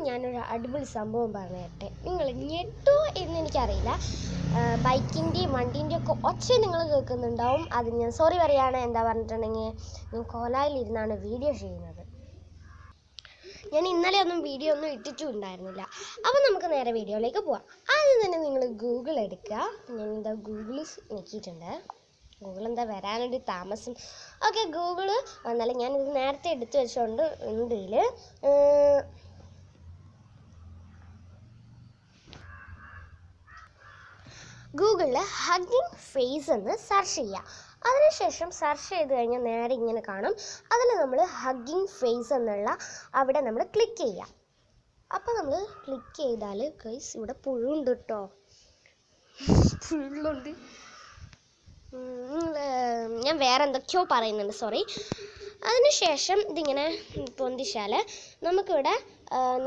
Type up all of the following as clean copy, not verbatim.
ഞാനൊരു അടിപൊളി സംഭവം പറഞ്ഞിട്ടെ. നിങ്ങൾ ഞെട്ടോ എന്നെനിക്കറിയില്ല. ബൈക്കിൻ്റെയും വണ്ടീൻ്റെയും ഒക്കെ ഒച്ച നിങ്ങൾ കേൾക്കുന്നുണ്ടാവും. അതിന് ഞാൻ സോറി പറയുകയാണ്. എന്താ പറഞ്ഞിട്ടുണ്ടെങ്കിൽ ഞാൻ കോലായിലിരുന്നാണ് വീഡിയോ ചെയ്യുന്നത്. ഞാൻ ഇന്നലെ ഒന്നും വീഡിയോ ഒന്നും ഇട്ടിട്ടും ഉണ്ടായിരുന്നില്ല. അപ്പോൾ നമുക്ക് നേരെ വീഡിയോയിലേക്ക് പോവാം. ആദ്യം തന്നെ നിങ്ങൾ ഗൂഗിൾ എടുക്കുക. ഞാൻ എന്താ ഗൂഗിൾ നോക്കിയിട്ടുണ്ട്. ഗൂഗിൾ എന്താ വരാനൊരു താമസം. ഓക്കെ, ഗൂഗിൾ വന്നാലും ഞാനിത് നേരത്തെ എടുത്ത് വെച്ചുകൊണ്ട് ഉണ്ട്. ഇതിൽ ഗൂഗിളിൽ ഹഗ്ഗിങ് ഫേസ് എന്ന് സെർച്ച് ചെയ്യുക. അതിനുശേഷം സെർച്ച് ചെയ്ത് കഴിഞ്ഞാൽ നേരെ ഇങ്ങനെ കാണും. അതിൽ നമ്മൾ ഹഗ്ഗിങ് ഫേസ് എന്നുള്ള അവിടെ നമ്മൾ ക്ലിക്ക് ചെയ്യുക. അപ്പോൾ നമ്മൾ ക്ലിക്ക് ചെയ്താൽ ഗൈസ് ഇവിടെ പുഴുണ്ട് കേട്ടോ, പുഴുണ്ട്. ഞാൻ വേറെ എന്തൊക്കെയോ പറയുന്നുണ്ട്, സോറി. അതിനുശേഷം ഇതിങ്ങനെ പൊന്തിച്ചാൽ നമുക്കിവിടെ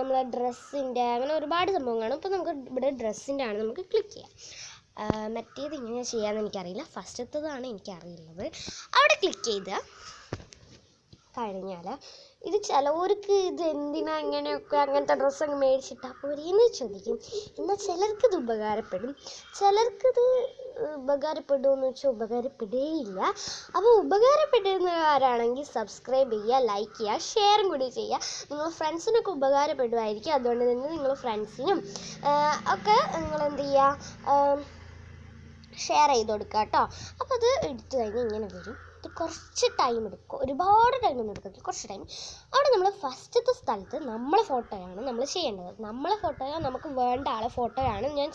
നമ്മളെ ഡ്രസ്സിൻ്റെ അങ്ങനെ ഒരുപാട് സംഭവം കാണും. അപ്പോൾ നമുക്ക് ഇവിടെ ഡ്രസ്സിൻ്റെ ആണ് നമുക്ക് ക്ലിക്ക് ചെയ്യാം. മറ്റേത് ഇങ്ങനെ ചെയ്യാമെന്ന് എനിക്കറിയില്ല, ഫസ്റ്റത്തതാണ് എനിക്കറിയുള്ളത്. അവിടെ ക്ലിക്ക് ചെയ്ത് കഴിഞ്ഞാൽ ഇത് ചിലവർക്ക് ഇത് എന്തിനാ ഇങ്ങനെയൊക്കെ അങ്ങനത്തെ ഡ്രസ്സൊക്കെ മേടിച്ചിട്ടാൽ പോരെയെന്ന് ചോദിക്കും. എന്നാൽ ചിലർക്കിത് ഉപകാരപ്പെടും, ചിലർക്കിത് ഉപകാരപ്പെടുമെന്ന് വെച്ചാൽ ഉപകാരപ്പെടുകയില്ല. അപ്പോൾ ഉപകാരപ്പെടുന്നവരാണെങ്കിൽ സബ്സ്ക്രൈബ് ചെയ്യുക, ലൈക്ക് ചെയ്യുക, ഷെയറും കൂടി ചെയ്യുക. നിങ്ങൾ ഫ്രണ്ട്സിനൊക്കെ ഉപകാരപ്പെടുമായിരിക്കും. അതുകൊണ്ട് തന്നെ നിങ്ങൾ ഫ്രണ്ട്സിനും ഒക്കെ നിങ്ങളെന്ത് ചെയ്യുക, ഷെയർ ചെയ്ത് കൊടുക്കുക കേട്ടോ. അപ്പോൾ അത് എടുത്തു കഴിഞ്ഞാൽ ഇങ്ങനെ വരും. ഇത് കുറച്ച് ടൈം എടുക്കും, ഒരുപാട് ടൈമൊന്നും എടുക്കത്തില്ല, കുറച്ച് ടൈം. അവിടെ നമ്മൾ ഫസ്റ്റത്തെ സ്ഥലത്ത് നമ്മളെ ഫോട്ടോയാണ് നമ്മൾ ചെയ്യേണ്ടത്. നമ്മളെ ഫോട്ടോയോ നമുക്ക് വേണ്ട ആളെ ഫോട്ടോയാണ് ഞാൻ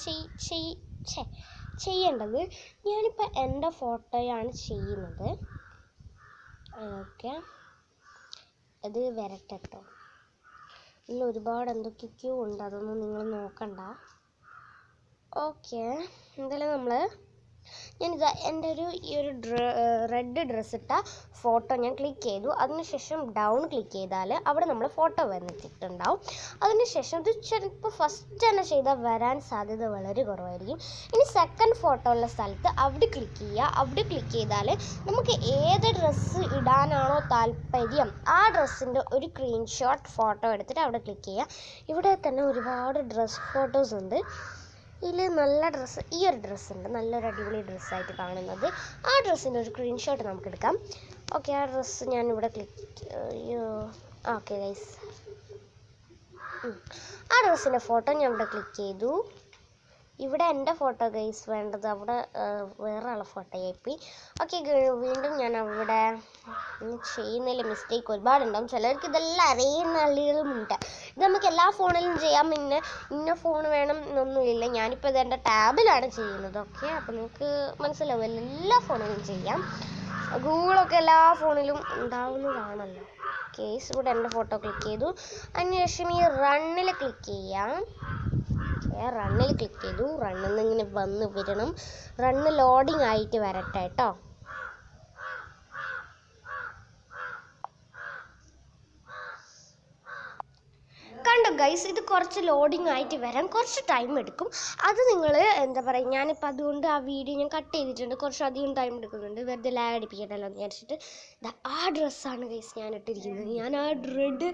ചെയ്യേണ്ടത്. ഞാനിപ്പോൾ എൻ്റെ ഫോട്ടോയാണ് ചെയ്യുന്നത്. ഓക്കെ, ഇത് വരട്ടെ കേട്ടോ. ഇതിൽ ഒരുപാട് എന്തൊക്കെയൊക്കെയോ ഉണ്ട്, അതൊന്നും നിങ്ങൾ നോക്കണ്ട. ഓക്കെ, എന്തായാലും ഞാനിത് എൻ്റെ ഈ ഒരു റെഡ് ഡ്രസ്സ് ഇട്ട ഫോട്ടോ ഞാൻ ക്ലിക്ക് ചെയ്തു. അതിനുശേഷം ഡൗൺ ക്ലിക്ക് ചെയ്താൽ അവിടെ നമ്മൾ ഫോട്ടോ വന്നിട്ടുണ്ടാവും. അതിനുശേഷം ഇത് ചിലപ്പോൾ ഫസ്റ്റ് തന്നെ ചെയ്താൽ വരാൻ സാധ്യത വളരെ കുറവായിരിക്കും. ഇനി സെക്കൻഡ് ഫോട്ടോ ഉള്ള സ്ഥലത്ത് അവിടെ ക്ലിക്ക് ചെയ്യുക. അവിടെ ക്ലിക്ക് ചെയ്താൽ നമുക്ക് ഏത് ഡ്രസ്സ് ഇടാനാണോ താല്പര്യം ആ ഡ്രസ്സിൻ്റെ ഒരു സ്ക്രീൻഷോട്ട് ഫോട്ടോ എടുത്തിട്ട് അവിടെ ക്ലിക്ക് ചെയ്യുക. ഇവിടെ തന്നെ ഒരുപാട് ഡ്രസ്സ് ഫോട്ടോസ് ഉണ്ട്. ഇതിൽ നല്ല ഡ്രസ്സ്, ഈ ഒരു ഡ്രസ്സുണ്ട്, നല്ലൊരു അടിപൊളി ഡ്രസ്സായിട്ട് കാണുന്നത്. ആ ഡ്രസ്സിൻ്റെ ഒരു സ്ക്രീൻഷോട്ട് നമുക്കെടുക്കാം. ഓക്കെ, ആ ഡ്രസ്സ് ഞാനിവിടെ ഓക്കെ ഗൈസ്, ആ ഡ്രസ്സിൻ്റെ ഫോട്ടോ ഞാൻ ഇവിടെ ക്ലിക്ക് ചെയ്തു. ഇവിടെ എൻ്റെ ഫോട്ടോ ഗൈസ് വേണ്ടത്, അവിടെ വേറെ ആളെ ഫോട്ടോ ആയിപ്പോയി. ഓക്കെ, വീണ്ടും ഞാൻ അവിടെ ചെയ്യുന്നതിൽ മിസ്റ്റേക്ക് ഒരുപാടുണ്ടാവും. ചിലർക്ക് ഇതെല്ലാം അറിയുന്ന ആളുകളുമുണ്ട്. ഇത് നമുക്ക് എല്ലാ ഫോണിലും ചെയ്യാം, പിന്നെ ഇന്ന ഫോൺ വേണം എന്നൊന്നുമില്ല. ഞാനിപ്പോൾ ഇത് എൻ്റെ ടാബിലാണ് ചെയ്യുന്നത്. ഓക്കെ, അപ്പോൾ നിങ്ങൾക്ക് മനസ്സിലാവുമല്ലോ, എല്ലാ ഫോണിലും ചെയ്യാം. ഗൂഗിളൊക്കെ എല്ലാ ഫോണിലും ഉണ്ടാവുന്നതാണല്ലോ. കേസ് ഇവിടെ എൻ്റെ ഫോട്ടോ ക്ലിക്ക് ചെയ്തു. അതിനുശേഷം ഈ റണ്ണിൽ ക്ലിക്ക് ചെയ്യാം. റണ്ണിൽ ക്ലിക്ക് ചെയ്തു. റണ്ണിൽ നിന്ന് ഇങ്ങനെ വന്ന് വരണം. റണ്ണ് ലോഡിങ് ആയിട്ട് വരട്ടെ കേട്ടോ. കണ്ടോ ഗൈസ്, ഇത് കുറച്ച് ലോഡിങ് ആയിട്ട് വരാൻ കുറച്ച് ടൈം എടുക്കും. അത് നിങ്ങൾ എന്താ പറയുക, ഞാനിപ്പോൾ അതുകൊണ്ട് ആ വീഡിയോ ഞാൻ കട്ട് ചെയ്തിട്ടുണ്ട്. കുറച്ചധികം ടൈം എടുക്കുന്നുണ്ട്, വെറുതെ ലാഗ് അടിപ്പിക്കട്ടല്ലോ എന്ന് വിചാരിച്ചിട്ട്. ആ ഡ്രസ്സാണ് ഗൈസ് ഞാൻ ഇട്ടിരിക്കുന്നത്. ഞാൻ ആ റെഡ്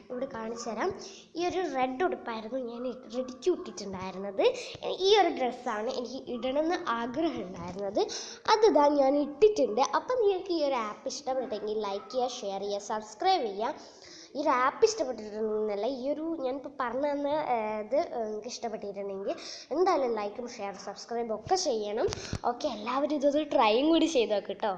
ഇവിടെ കാണിച്ചു തരാം. ഈ ഒരു റെഡ് ഉടുപ്പായിരുന്നു ഞാൻ റെഡിക്ക് ഇട്ടിട്ടുണ്ടായിരുന്നത്. ഈ ഒരു ഡ്രസ്സാണ് എനിക്ക് ഇടണമെന്ന് ആഗ്രഹം ഉണ്ടായിരുന്നത്. അതിതാ ഞാൻ ഇട്ടിട്ടുണ്ട്. അപ്പം നിങ്ങൾക്ക് ഈ ഒരു ആപ്പ് ഇഷ്ടപ്പെട്ടെങ്കിൽ ലൈക്ക് ചെയ്യുക, ഷെയർ ചെയ്യുക, സബ്സ്ക്രൈബ് ചെയ്യുക. ഈ ഒരു ആപ്പ് ഇഷ്ടപ്പെട്ടിട്ടുണ്ടെന്നല്ല, ഈ ഒരു ഞാനിപ്പോൾ പറഞ്ഞു തന്ന ഇത് നിങ്ങൾക്ക് ഇഷ്ടപ്പെട്ടിട്ടുണ്ടെങ്കിൽ എന്തായാലും ലൈക്കും ഷെയർ സബ്സ്ക്രൈബും ഒക്കെ ചെയ്യണം. ഓക്കെ, എല്ലാവരും ഇതൊരു ട്രൈയും കൂടി ചെയ്ത് നോക്ക് കേട്ടോ.